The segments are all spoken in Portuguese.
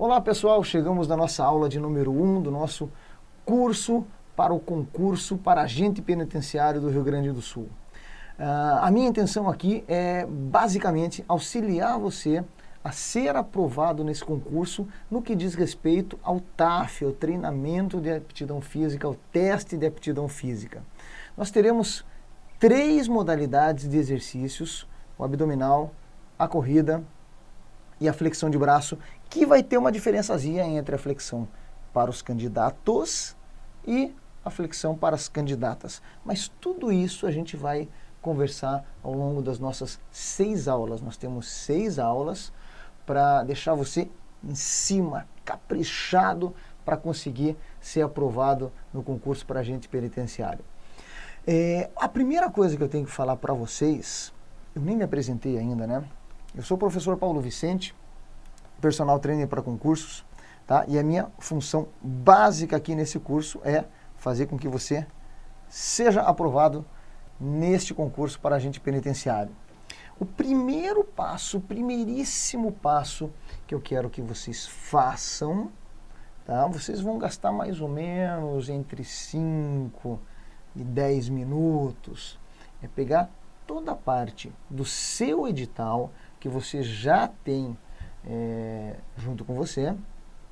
Olá pessoal, chegamos na nossa aula de número 1 do nosso curso para o concurso para agente penitenciário do Rio Grande do Sul. A minha intenção aqui é basicamente auxiliar você a ser aprovado nesse concurso no que diz respeito ao TAF, ao treinamento de aptidão física, ao teste de aptidão física. Nós teremos 3 modalidades de exercícios, o abdominal, a corrida e a flexão de braço, que vai ter uma diferençazinha entre a flexão para os candidatos e a flexão para as candidatas. Mas tudo isso a gente vai conversar ao longo das nossas 6 aulas. Nós temos 6 aulas para deixar você em cima, caprichado, para conseguir ser aprovado no concurso para agente penitenciário. A primeira coisa que eu tenho que falar para vocês, eu nem me apresentei ainda, né? Eu sou o professor Paulo Vicente, personal trainer para concursos, tá? E a minha função básica aqui nesse curso é fazer com que você seja aprovado neste concurso para agente penitenciário. O primeiro passo, o primeiríssimo passo que eu quero que vocês façam, tá? Vocês vão gastar mais ou menos entre 5 e 10 minutos, é pegar toda a parte do seu edital que você já tem junto com você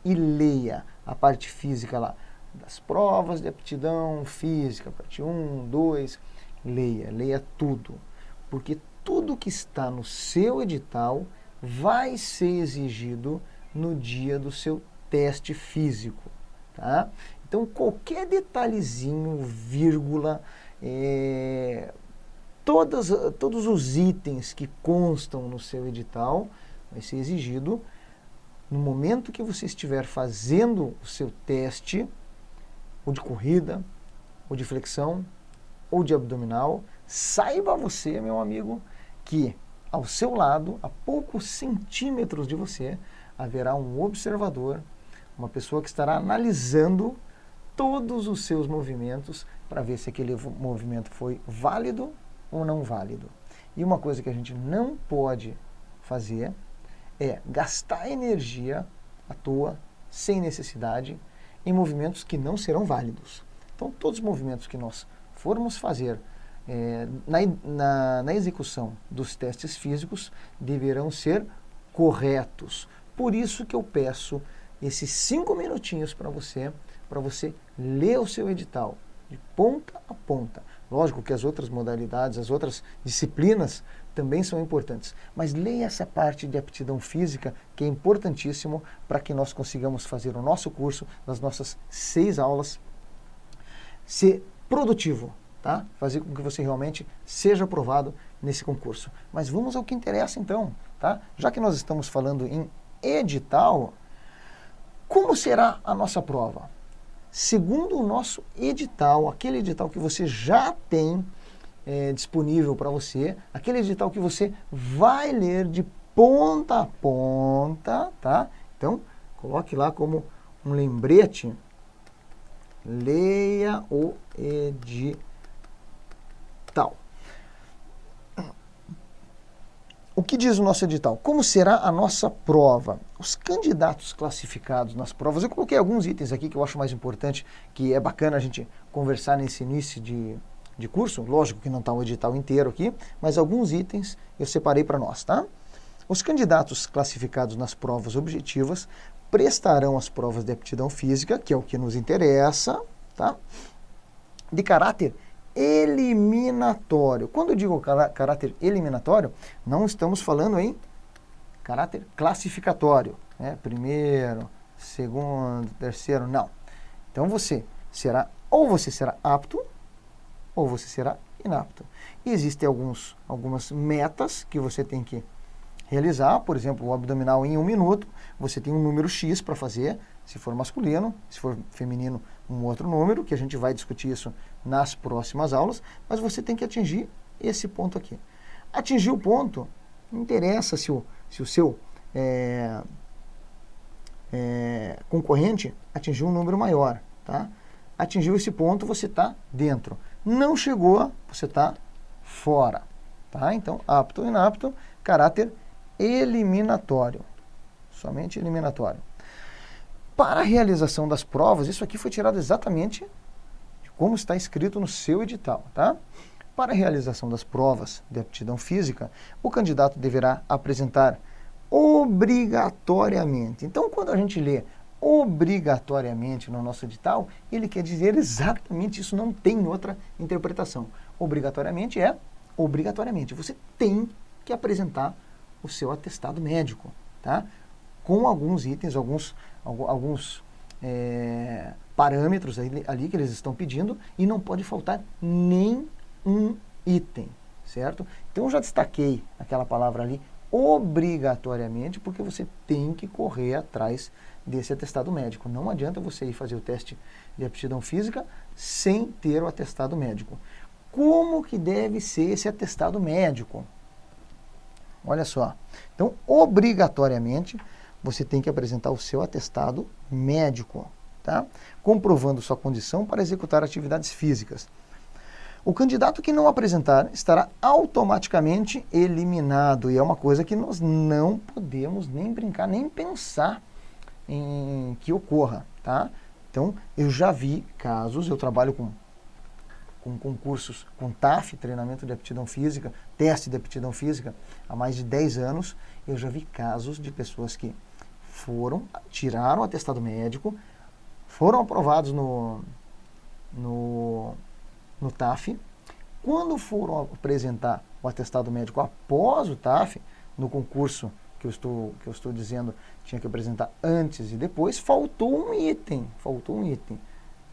e leia a parte física lá, das provas de aptidão física, parte 1, 2, leia tudo, porque tudo que está no seu edital vai ser exigido no dia do seu teste físico, tá? Então qualquer detalhezinho, vírgula, todos os itens que constam no seu edital vai ser exigido no momento que você estiver fazendo o seu teste, ou de corrida, ou de flexão, ou de abdominal. Saiba você, meu amigo, que ao seu lado, a poucos centímetros de você, haverá um observador, uma pessoa que estará analisando todos os seus movimentos para ver se aquele movimento foi válido ou não válido. E uma coisa que a gente não pode fazer é gastar energia à toa, sem necessidade, em movimentos que não serão válidos. Então, todos os movimentos que nós formos fazer na execução dos testes físicos deverão ser corretos. Por isso que eu peço esses 5 minutinhos para você ler o seu edital de ponta a ponta. Lógico que as outras modalidades, as outras disciplinas também são importantes, mas leia essa parte de aptidão física, que é importantíssimo para que nós consigamos fazer o nosso curso, nas nossas 6 aulas, ser produtivo, tá? Fazer com que você realmente seja aprovado nesse concurso. Mas vamos ao que interessa então, tá? Já que nós estamos falando em edital, como será a nossa prova? Segundo o nosso edital, aquele edital que você já tem disponível para você, aquele edital que você vai ler de ponta a ponta, tá? Então, coloque lá como um lembrete, leia o edital. O que diz o nosso edital? Como será a nossa prova? Os candidatos classificados nas provas, eu coloquei alguns itens aqui que eu acho mais importante, que é bacana a gente conversar nesse início de curso, lógico que não está o edital inteiro aqui, mas alguns itens eu separei para nós, tá? Os candidatos classificados nas provas objetivas prestarão as provas de aptidão física, que é o que nos interessa, tá? De caráter eliminatório. Quando eu digo caráter eliminatório, não estamos falando em caráter classificatório, né? Primeiro, segundo, terceiro, não. Então você será apto ou você será inapto. E existem algumas metas que você tem que realizar, por exemplo, o abdominal em 1 minuto, você tem um número X para fazer, se for masculino, se for feminino, um outro número, que a gente vai discutir isso nas próximas aulas, mas você tem que atingir esse ponto aqui. Atingir o ponto, não interessa se o seu concorrente atingiu um número maior, tá? Atingiu esse ponto, você está dentro. Não chegou, você está fora, tá? Então, apto ou inapto, caráter eliminatório, somente eliminatório. Para a realização das provas, isso aqui foi tirado exatamente de como está escrito no seu edital, tá? Para a realização das provas de aptidão física, o candidato deverá apresentar obrigatoriamente. Então, quando a gente lê obrigatoriamente no nosso edital, ele quer dizer exatamente isso, não tem outra interpretação. Obrigatoriamente é obrigatoriamente. Você tem que apresentar o seu atestado médico, tá? Com alguns itens, alguns parâmetros ali que eles estão pedindo, e não pode faltar nem um item, certo? Então eu já destaquei aquela palavra ali, obrigatoriamente, porque você tem que correr atrás desse atestado médico. Não adianta você ir fazer o teste de aptidão física sem ter o atestado médico. Como que deve ser esse atestado médico? Olha só. Então, obrigatoriamente, você tem que apresentar o seu atestado médico, tá? Comprovando sua condição para executar atividades físicas. O candidato que não apresentar estará automaticamente eliminado, e é uma coisa que nós não podemos nem brincar, nem pensar em que ocorra, tá? Então, eu já vi casos, eu trabalho com concursos, com TAF, treinamento de aptidão física, teste de aptidão física, há mais de 10 anos, eu já vi casos de pessoas que tiraram o atestado médico, foram aprovados no TAF. Quando foram apresentar o atestado médico após o TAF, no concurso que eu estou dizendo, tinha que apresentar antes e depois, faltou um item.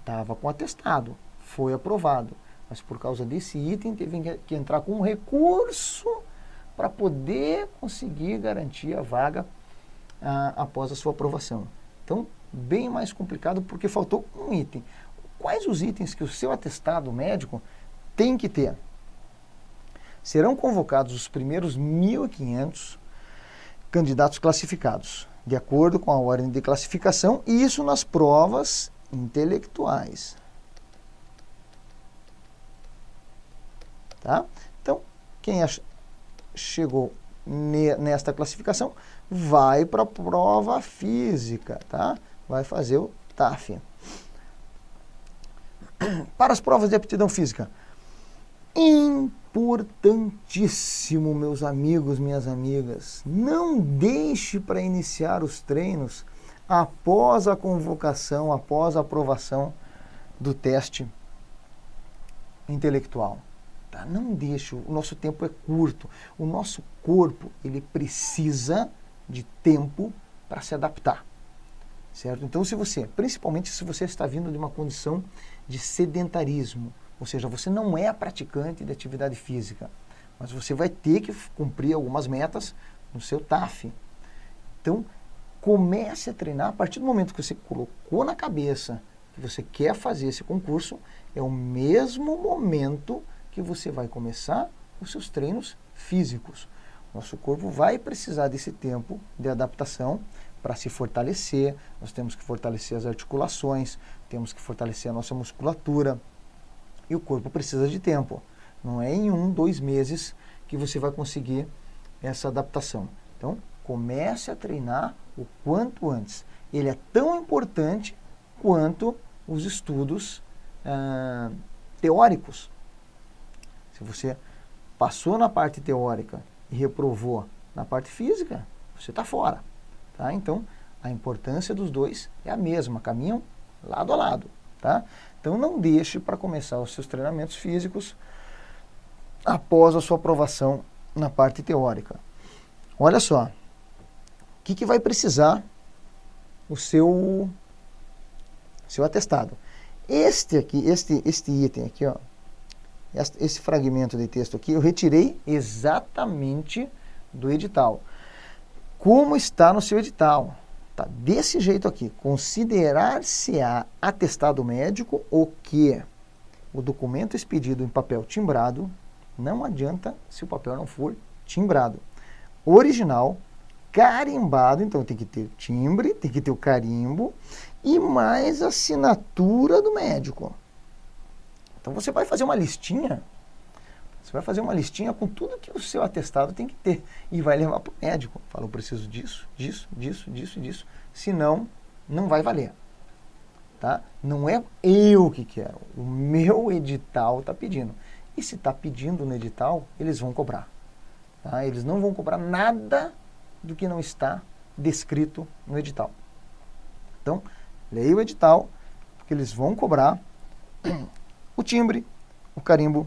Estava com atestado, foi aprovado, mas por causa desse item teve que entrar com um recurso para poder conseguir garantir a vaga após a sua aprovação. Então, bem mais complicado porque faltou um item. Quais os itens que o seu atestado médico tem que ter? Serão convocados os primeiros 1.500 candidatos classificados, de acordo com a ordem de classificação, e isso nas provas intelectuais. Tá? Então, quem chegou nesta classificação vai para a prova física, tá? Vai fazer o TAF. Para as provas de aptidão física, importantíssimo, meus amigos, minhas amigas, não deixe para iniciar os treinos após a convocação, após a aprovação do teste intelectual. Tá? Não deixe, o nosso tempo é curto, o nosso corpo ele precisa de tempo para se adaptar. Certo? Então, principalmente se você está vindo de uma condição de sedentarismo, ou seja, você não é praticante de atividade física, mas você vai ter que cumprir algumas metas no seu TAF. Então, comece a treinar a partir do momento que você colocou na cabeça que você quer fazer esse concurso, é o mesmo momento que você vai começar os seus treinos físicos. Nosso corpo vai precisar desse tempo de adaptação para se fortalecer. Nós temos que fortalecer as articulações, temos que fortalecer a nossa musculatura. E o corpo precisa de tempo. Não é em 1, 2 meses que você vai conseguir essa adaptação. Então, comece a treinar o quanto antes. Ele é tão importante quanto os estudos teóricos. Se você passou na parte teórica e reprovou na parte física, você está fora. Tá? Então, a importância dos dois é a mesma, caminham lado a lado. Tá? Então, não deixe para começar os seus treinamentos físicos após a sua aprovação na parte teórica. Olha só, o que vai precisar o seu atestado. Este item aqui, ó, esse fragmento de texto aqui, eu retirei exatamente do edital. Como está no seu edital? Tá desse jeito aqui. Considerar-se-á atestado médico o que o documento expedido em papel timbrado, não adianta se o papel não for timbrado. Original, carimbado, então tem que ter timbre, tem que ter o carimbo e mais a assinatura do médico. Então você vai fazer uma listinha, com tudo que o seu atestado tem que ter e vai levar para o médico. Fala, eu preciso disso, disso, disso, disso e disso. Senão, não vai valer. Tá? Não é eu que quero, o meu edital está pedindo. E se está pedindo no edital, eles vão cobrar. Tá? Eles não vão cobrar nada do que não está descrito no edital. Então, leia o edital, porque eles vão cobrar o timbre, o carimbo,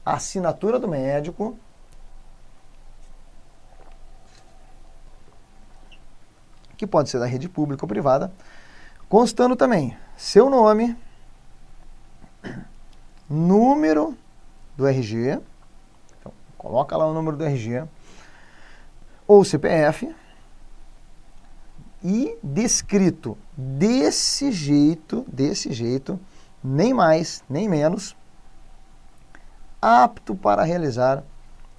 a assinatura do médico, que pode ser da rede pública ou privada, constando também seu nome, número do RG, então coloca lá o número do RG, ou CPF, e descrito desse jeito, nem mais, nem menos, apto para realizar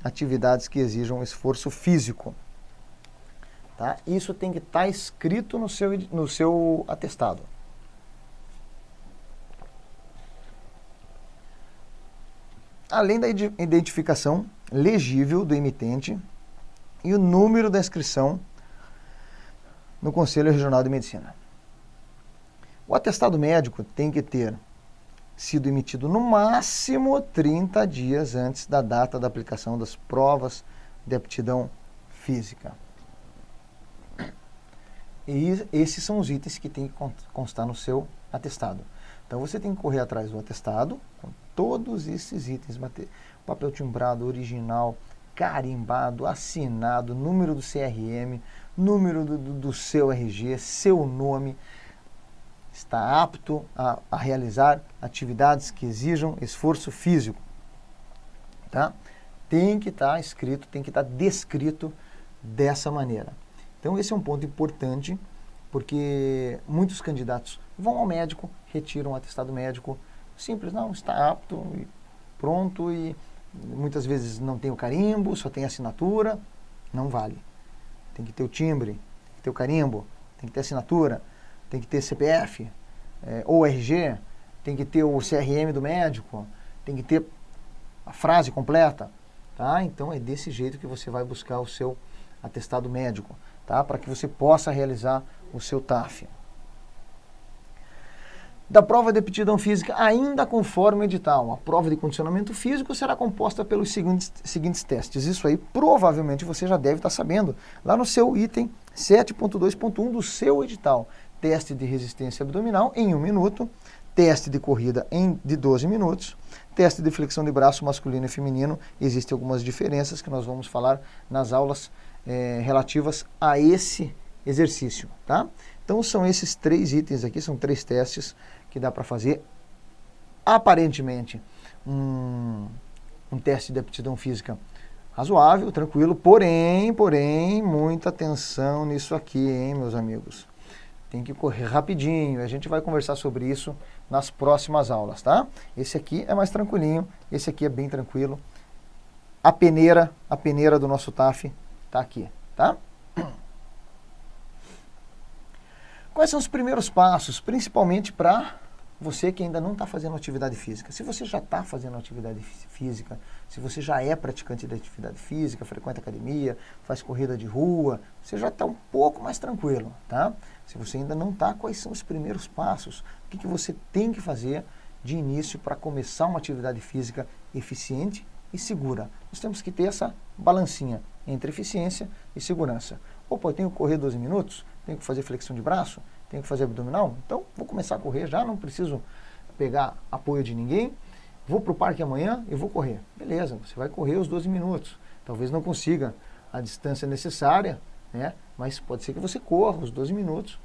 atividades que exijam esforço físico. Tá? Isso tem que estar escrito no seu atestado. Além da identificação legível do emitente e o número da inscrição no Conselho Regional de Medicina. O atestado médico tem que ter sido emitido no máximo 30 dias antes da data da aplicação das provas de aptidão física. E esses são os itens que tem que constar no seu atestado. Então você tem que correr atrás do atestado com todos esses itens, papel timbrado, original, carimbado, assinado, número do CRM, número do seu RG, seu nome. Está apto a realizar atividades que exijam esforço físico. Tá? Tem que estar escrito, tem que estar descrito dessa maneira. Então esse é um ponto importante, porque muitos candidatos vão ao médico, retiram o atestado médico, simples, não, está apto e pronto, e muitas vezes não tem o carimbo, só tem a assinatura, não vale. Tem que ter o timbre, tem que ter o carimbo, tem que ter a assinatura, tem que ter CPF, ou RG, tem que ter o CRM do médico, tem que ter a frase completa, tá? Então é desse jeito que você vai buscar o seu atestado médico, tá? Para que você possa realizar o seu TAF. Da prova de aptidão física, ainda conforme o edital, a prova de condicionamento físico será composta pelos seguintes testes. Isso aí provavelmente você já deve estar sabendo, lá no seu item 7.2.1 do seu edital. Teste de resistência abdominal em 1 minuto, teste de corrida de 12 minutos, teste de flexão de braço masculino e feminino. Existem algumas diferenças que nós vamos falar nas aulas relativas a esse exercício, tá? Então são esses 3 itens aqui, são 3 testes que dá para fazer. Aparentemente um teste de aptidão física razoável, tranquilo, porém, muita atenção nisso aqui, hein, meus amigos? Tem que correr rapidinho, a gente vai conversar sobre isso nas próximas aulas, tá? Esse aqui é mais tranquilinho, esse aqui é bem tranquilo. A peneira do nosso TAF tá aqui, tá? Quais são os primeiros passos, principalmente para você que ainda não está fazendo atividade física? Se você já está fazendo atividade física, se você já é praticante de atividade física, frequenta academia, faz corrida de rua, você já está um pouco mais tranquilo, tá? Se você ainda não está, quais são os primeiros passos? O que você tem que fazer de início para começar uma atividade física eficiente e segura? Nós temos que ter essa balancinha entre eficiência e segurança. Opa, eu tenho que correr 12 minutos, tenho que fazer flexão de braço, tenho que fazer abdominal, então vou começar a correr já, não preciso pegar apoio de ninguém, vou para o parque amanhã e vou correr. Beleza, você vai correr os 12 minutos, talvez não consiga a distância necessária, né? Mas pode ser que você corra os 12 minutos,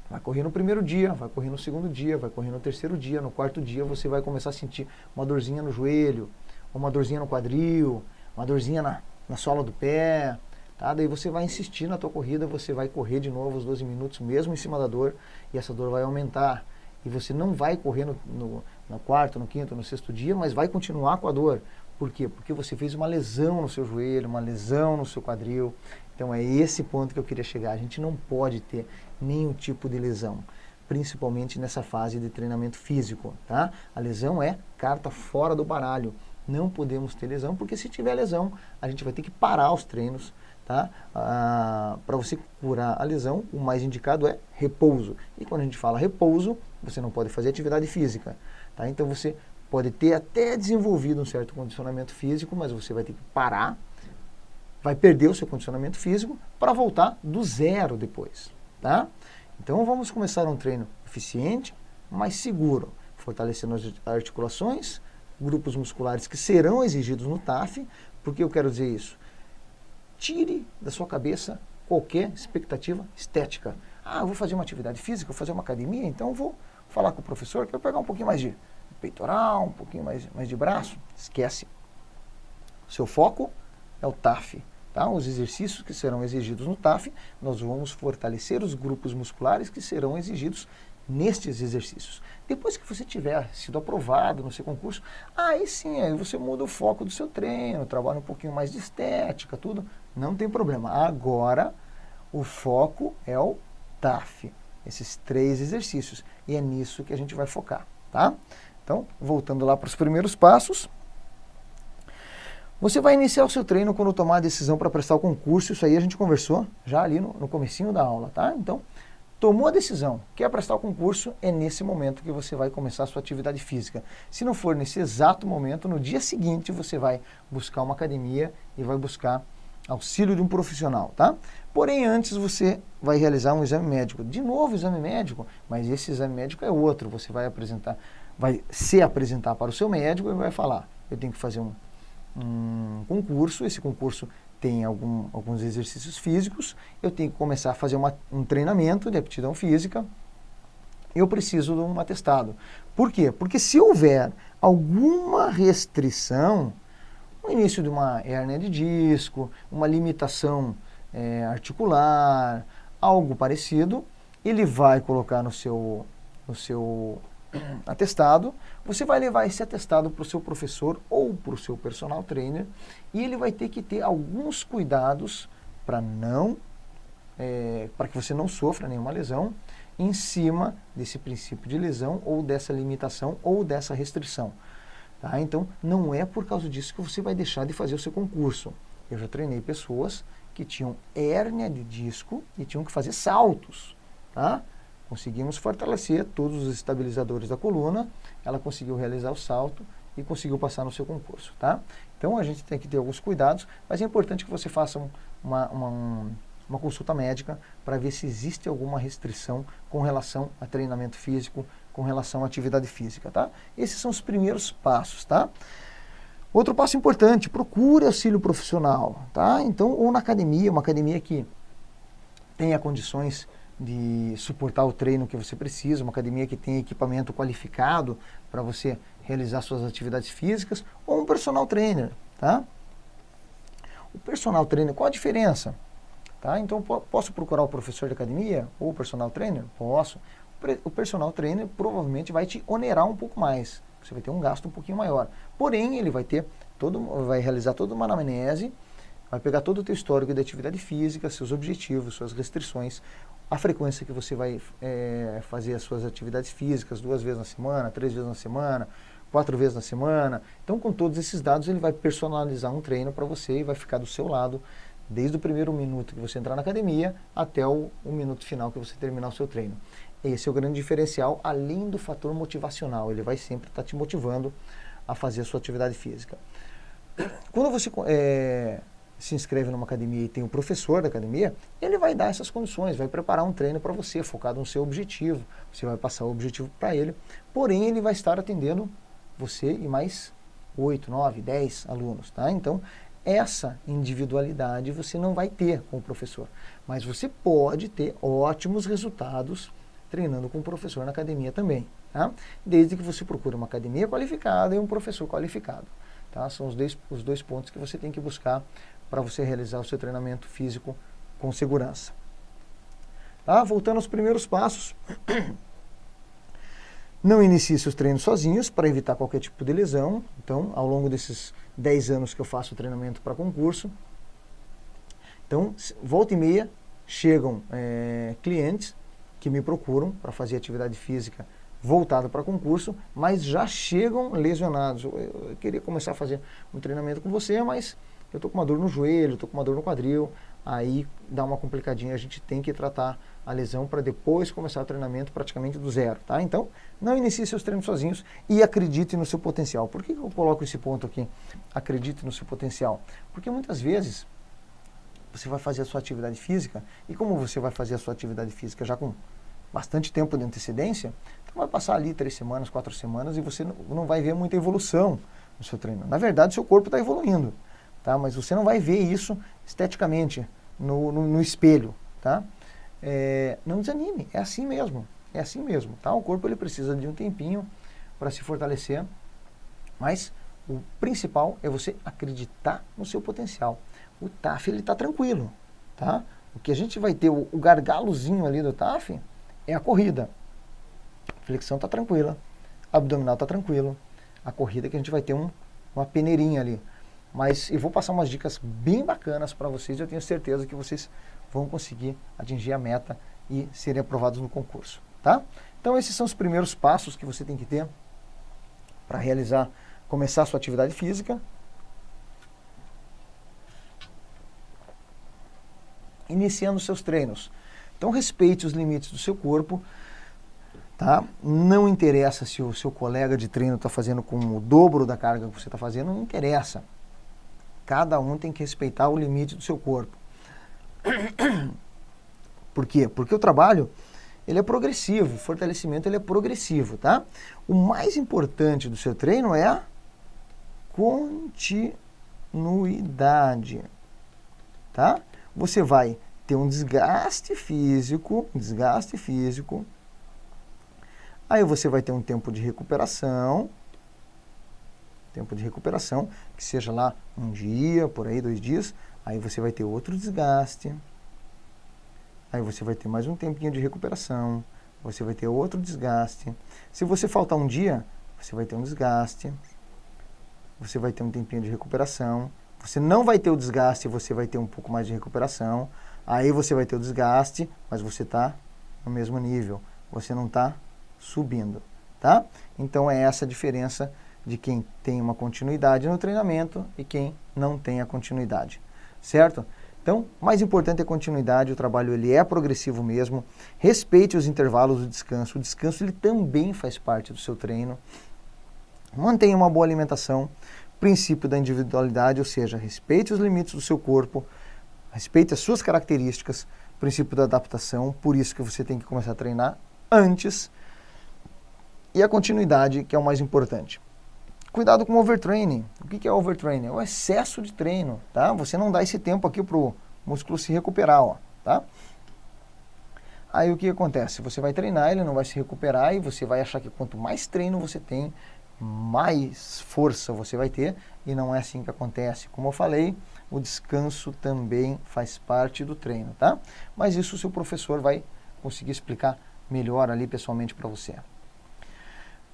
vai correr no primeiro dia, vai correr no segundo dia, vai correr no terceiro dia, no quarto dia você vai começar a sentir uma dorzinha no joelho, uma dorzinha no quadril, uma dorzinha na sola do pé, tá? Daí você vai insistir na tua corrida, você vai correr de novo os 12 minutos mesmo em cima da dor, e essa dor vai aumentar. E você não vai correr no quarto, no quinto, no sexto dia, mas vai continuar com a dor. Por quê? Porque você fez uma lesão no seu joelho, uma lesão no seu quadril. Então é esse ponto que eu queria chegar. A gente não pode ter nenhum tipo de lesão, principalmente nessa fase de treinamento físico, tá? A lesão é carta fora do baralho. Não podemos ter lesão, porque se tiver lesão, a gente vai ter que parar os treinos, tá? Para você curar a lesão, o mais indicado é repouso. E quando a gente fala repouso, você não pode fazer atividade física, tá? Então você pode ter até desenvolvido um certo condicionamento físico, mas você vai ter que parar, vai perder o seu condicionamento físico para voltar do zero depois, tá? Então vamos começar um treino eficiente, mais seguro, fortalecendo as articulações, grupos musculares que serão exigidos no TAF. Por que eu quero dizer isso? Tire da sua cabeça qualquer expectativa estética. Eu vou fazer uma atividade física, vou fazer uma academia, então eu vou falar com o professor, quero pegar um pouquinho mais de peitoral, um pouquinho mais de braço. Esquece. O seu foco é o TAF. Tá? Os exercícios que serão exigidos no TAF, nós vamos fortalecer os grupos musculares que serão exigidos nestes exercícios. Depois que você tiver sido aprovado no seu concurso, aí sim, aí você muda o foco do seu treino, trabalha um pouquinho mais de estética, tudo, não tem problema. Agora, o foco é o TAF, esses 3 exercícios, e é nisso que a gente vai focar, tá? Então, voltando lá para os primeiros passos, você vai iniciar o seu treino quando tomar a decisão para prestar o concurso. Isso aí a gente conversou já ali no comecinho da aula, tá? Então, tomou a decisão, quer prestar o concurso, é nesse momento que você vai começar a sua atividade física. Se não for nesse exato momento, no dia seguinte você vai buscar uma academia e vai buscar auxílio de um profissional, tá? Porém, antes você vai realizar um exame médico. De novo, exame médico, mas esse exame médico é outro. Você vai se apresentar para o seu médico e vai falar, eu tenho que fazer um concurso, esse concurso tem alguns exercícios físicos, eu tenho que começar a fazer um treinamento de aptidão física, eu preciso de um atestado. Por quê? Porque se houver alguma restrição, o início de uma hérnia de disco, uma limitação articular, algo parecido, ele vai colocar no seu atestado, você vai levar esse atestado para o seu professor ou para o seu personal trainer e ele vai ter que ter alguns cuidados para que você não sofra nenhuma lesão em cima desse princípio de lesão ou dessa limitação ou dessa restrição. Tá? Então, não é por causa disso que você vai deixar de fazer o seu concurso. Eu já treinei pessoas que tinham hérnia de disco e tinham que fazer saltos, tá? Conseguimos fortalecer todos os estabilizadores da coluna, ela conseguiu realizar o salto e conseguiu passar no seu concurso, tá? Então a gente tem que ter alguns cuidados, mas é importante que você faça uma consulta médica para ver se existe alguma restrição com relação a treinamento físico, com relação à atividade física, tá? Esses são os primeiros passos, tá? Outro passo importante, procure auxílio profissional, tá? Então, ou na academia, uma academia que tenha condições de suportar o treino que você precisa, uma academia que tenha equipamento qualificado para você realizar suas atividades físicas, ou um personal trainer, tá? O personal trainer, qual a diferença? Tá? Então, posso procurar o professor de academia ou o personal trainer? Posso. O personal trainer provavelmente vai te onerar um pouco mais, você vai ter um gasto um pouquinho maior. Porém, ele vai realizar toda uma anamnese, vai pegar todo o teu histórico de atividade física, seus objetivos, suas restrições, a frequência que você vai fazer as suas atividades físicas, 2 vezes na semana, 3 vezes na semana, 4 vezes na semana. Então, com todos esses dados, ele vai personalizar um treino para você e vai ficar do seu lado, desde o primeiro minuto que você entrar na academia até o minuto final que você terminar o seu treino. Esse é o grande diferencial, além do fator motivacional. Ele vai sempre estar te motivando a fazer a sua atividade física. Quando você se inscreve numa academia e tem um professor da academia, ele vai dar essas condições, vai preparar um treino para você, focado no seu objetivo. Você vai passar o objetivo para ele, porém ele vai estar atendendo você e mais 8, 9, 10 alunos, tá? Então, essa individualidade você não vai ter com o professor, mas você pode ter ótimos resultados treinando com o professor na academia também, tá? Desde que você procure uma academia qualificada e um professor qualificado, tá? São os dois pontos que você tem que buscar para você realizar o seu treinamento físico com segurança. Tá? Voltando aos primeiros passos, não inicie seus treinos sozinhos para evitar qualquer tipo de lesão. Então, ao longo desses 10 anos que eu faço treinamento para concurso, então, volta e meia, chegam clientes que me procuram para fazer atividade física voltada para concurso, mas já chegam lesionados. Eu queria começar a fazer um treinamento com você, mas eu estou com uma dor no joelho, estou com uma dor no quadril, aí dá uma complicadinha, a gente tem que tratar a lesão para depois começar o treinamento praticamente do zero, tá? Então, não inicie seus treinos sozinhos e acredite no seu potencial. Por que eu coloco esse ponto aqui? Acredite no seu potencial. Porque muitas vezes você vai fazer a sua atividade física, e como você vai fazer a sua atividade física já com bastante tempo de antecedência, então vai passar ali 3 semanas, 4 semanas e você não vai ver muita evolução no seu treino. Na verdade, o seu corpo está evoluindo, tá? Mas você não vai ver isso esteticamente no espelho, tá? Não desanime, é assim mesmo, tá? O corpo ele precisa de um tempinho para se fortalecer, mas o principal é você acreditar no seu potencial. O TAF ele está tranquilo, tá? O que a gente vai ter, o gargalozinho ali do TAF é a corrida. A flexão está tranquila, abdominal está tranquilo, a corrida que a gente vai ter uma peneirinha ali. Mas eu vou passar umas dicas bem bacanas para vocês, eu tenho certeza que vocês vão conseguir atingir a meta e serem aprovados no concurso, tá? Então esses são os primeiros passos que você tem que ter para começar a sua atividade física. Iniciando seus treinos. Então respeite os limites do seu corpo, tá? Não interessa se o seu colega de treino está fazendo com o dobro da carga que você está fazendo, não interessa. Cada um tem que respeitar o limite do seu corpo. Por quê? Porque o trabalho ele é progressivo, o fortalecimento ele é progressivo, tá? O mais importante do seu treino é a continuidade, tá? Você vai ter um desgaste físico, aí você vai ter um tempo de recuperação, que seja lá um dia, por aí 2 dias, aí você vai ter outro desgaste, aí você vai ter mais um tempinho de recuperação, você vai ter outro desgaste. Se você faltar um dia, você vai ter um desgaste, você vai ter um tempinho de recuperação, você não vai ter o desgaste, você vai ter um pouco mais de recuperação, aí você vai ter o desgaste, mas você está no mesmo nível, você não está subindo, tá? Então é essa a diferença de quem tem uma continuidade no treinamento e quem não tem a continuidade, certo? Então, mais importante é a continuidade, o trabalho ele é progressivo mesmo, respeite os intervalos do descanso, o descanso ele também faz parte do seu treino, mantenha uma boa alimentação, princípio da individualidade, ou seja, respeite os limites do seu corpo, respeite as suas características, princípio da adaptação, por isso que você tem que começar a treinar antes, e a continuidade, que é o mais importante. Cuidado com o overtraining. O que é overtraining? É o excesso de treino, tá? Você não dá esse tempo aqui para o músculo se recuperar, ó, tá? Aí o que acontece? Você vai treinar, ele não vai se recuperar e você vai achar que quanto mais treino você tem, mais força você vai ter, e não é assim que acontece. Como eu falei, o descanso também faz parte do treino, tá? Mas isso o seu professor vai conseguir explicar melhor ali pessoalmente para você.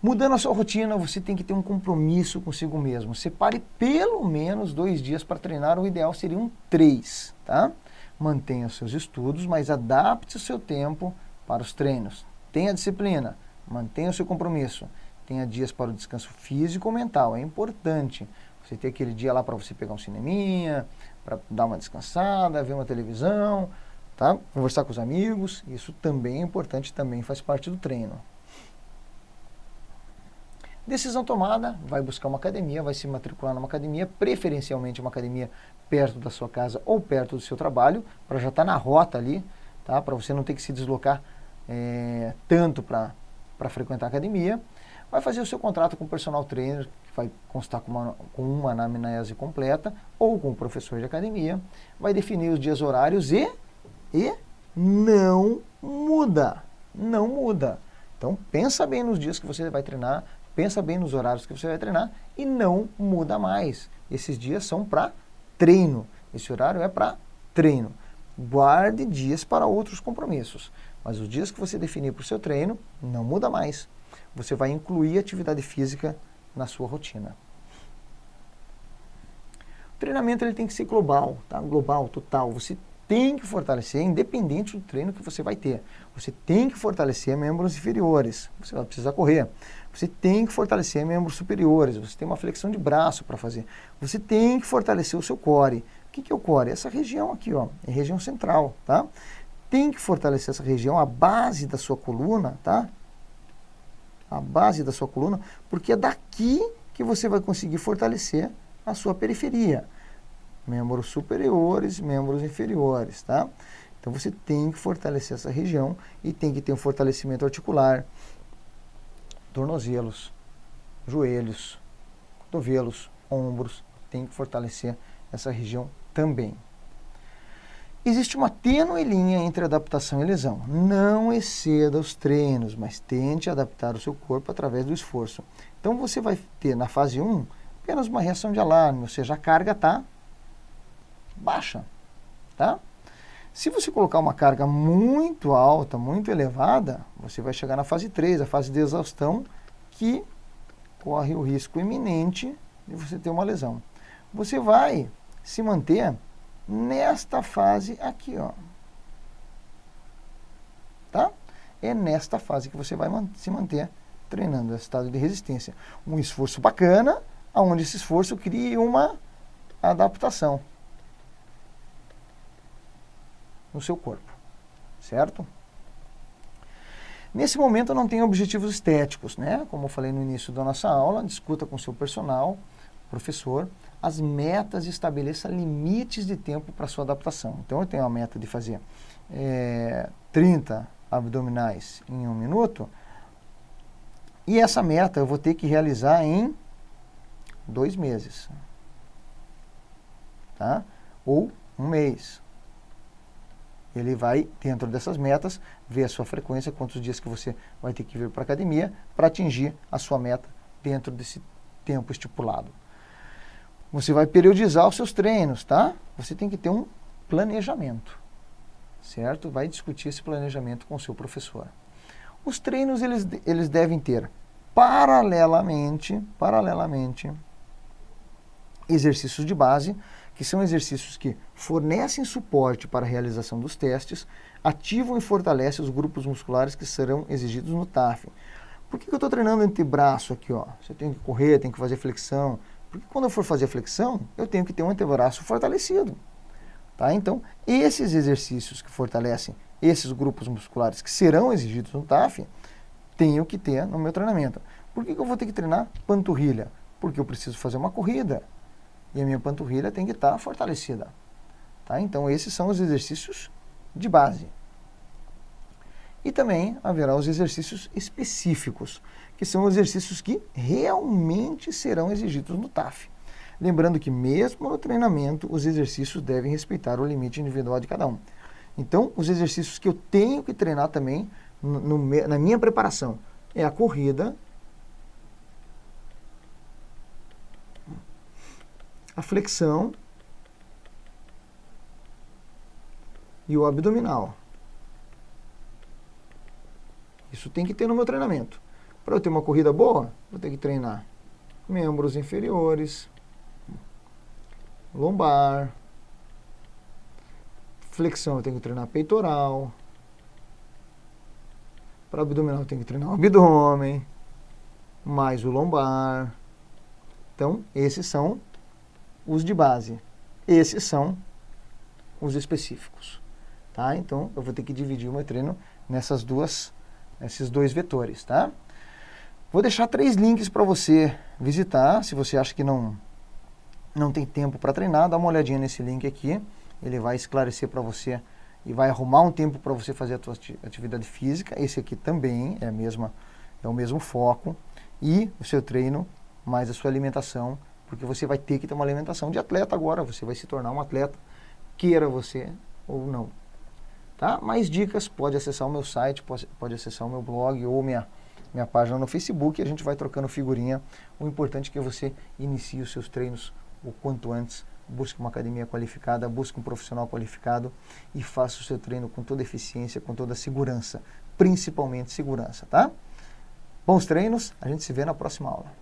Mudando a sua rotina, você tem que ter um compromisso consigo mesmo. Separe pelo menos 2 dias para treinar, o ideal seriam 3, tá? Mantenha os seus estudos, mas adapte o seu tempo para os treinos. Tenha disciplina, mantenha o seu compromisso. Tenha dias para o descanso físico ou mental. É importante você ter aquele dia lá para você pegar um cineminha, para dar uma descansada, ver uma televisão, tá? Conversar com os amigos. Isso também é importante, também faz parte do treino. Decisão tomada, vai buscar uma academia, vai se matricular numa academia, preferencialmente uma academia perto da sua casa ou perto do seu trabalho, para já estar na rota ali, tá? Para você não ter que se deslocar tanto para frequentar a academia. Vai fazer o seu contrato com o personal trainer, que vai constar com uma anamnese completa, ou com o professor de academia, vai definir os dias horários e não muda, não muda. Então pensa bem nos dias que você vai treinar, pensa bem nos horários que você vai treinar e não muda mais. Esses dias são para treino, esse horário é para treino. Guarde dias para outros compromissos, mas os dias que você definir para o seu treino, não muda mais. Você vai incluir atividade física na sua rotina. O treinamento ele tem que ser global, tá? Global, total. Você tem que fortalecer, independente do treino que você vai ter. Você tem que fortalecer membros inferiores. Você vai precisar correr. Você tem que fortalecer membros superiores. Você tem uma flexão de braço para fazer. Você tem que fortalecer o seu core. O que ocorre? Essa região aqui, ó, é região central, tá? Tem que fortalecer essa região, a base da sua coluna, tá? A base da sua coluna, porque é daqui que você vai conseguir fortalecer a sua periferia. Membros superiores, membros inferiores, tá? Então você tem que fortalecer essa região e tem que ter um fortalecimento articular, tornozelos, joelhos, cotovelos, ombros, tem que fortalecer essa região também. Existe uma tênue linha entre adaptação e lesão. Não exceda os treinos, mas tente adaptar o seu corpo através do esforço. Então você vai ter na fase 1 apenas uma reação de alarme, ou seja, a carga está baixa, tá? Se você colocar uma carga muito alta, muito elevada, você vai chegar na fase 3, a fase de exaustão, que corre o risco iminente de você ter uma lesão. Você vai se manter nesta fase aqui, ó. Tá? É nesta fase que você vai se manter treinando esse estado de resistência. Um esforço bacana, onde esse esforço cria uma adaptação no seu corpo, certo? Nesse momento não tem objetivos estéticos, né? Como eu falei no início da nossa aula, discuta com seu personal, professor, as metas e estabeleça limites de tempo para sua adaptação. Então eu tenho a meta de fazer 30 abdominais em 1 minuto, e essa meta eu vou ter que realizar em 2 meses, tá? Ou 1 mês. Ele vai, dentro dessas metas, ver a sua frequência, quantos dias que você vai ter que vir para a academia para atingir a sua meta dentro desse tempo estipulado. Você vai periodizar os seus treinos, tá? Você tem que ter um planejamento, certo? Vai discutir esse planejamento com o seu professor. Os treinos, eles devem ter, paralelamente, exercícios de base, que são exercícios que fornecem suporte para a realização dos testes, ativam e fortalecem os grupos musculares que serão exigidos no TAF. Por que eu estou treinando antebraço aqui, ó? Você tem que correr, tem que fazer flexão. Porque quando eu for fazer flexão, eu tenho que ter um antebraço fortalecido. Tá? Então, esses exercícios que fortalecem esses grupos musculares que serão exigidos no TAF, tenho que ter no meu treinamento. Por que eu vou ter que treinar panturrilha? Porque eu preciso fazer uma corrida. E a minha panturrilha tem que estar fortalecida. Tá? Então, esses são os exercícios de base. E também haverá os exercícios específicos, que são exercícios que realmente serão exigidos no TAF. Lembrando que mesmo no treinamento, os exercícios devem respeitar o limite individual de cada um. Então, os exercícios que eu tenho que treinar também na minha preparação é a corrida, a flexão e o abdominal. Isso tem que ter no meu treinamento. Para eu ter uma corrida boa, vou ter que treinar membros inferiores, lombar, flexão eu tenho que treinar peitoral, para abdominal eu tenho que treinar o abdômen, mais o lombar. Então, esses são os de base. Esses são os específicos. Tá? Então, eu vou ter que dividir o meu treino nesses 2 vetores, tá? Vou deixar 3 links para você visitar. Se você acha que não tem tempo para treinar, dá uma olhadinha nesse link aqui. Ele vai esclarecer para você e vai arrumar um tempo para você fazer a sua atividade física. Esse aqui também é o mesmo foco. E o seu treino, mais a sua alimentação, porque você vai ter que ter uma alimentação de atleta agora. Você vai se tornar um atleta, queira você ou não. Tá? Mais dicas, pode acessar o meu site, pode acessar o meu blog ou minha página no Facebook, e a gente vai trocando figurinha. O importante é que você inicie os seus treinos o quanto antes, busque uma academia qualificada, busque um profissional qualificado e faça o seu treino com toda eficiência, com toda segurança, principalmente segurança, tá? Bons treinos, a gente se vê na próxima aula.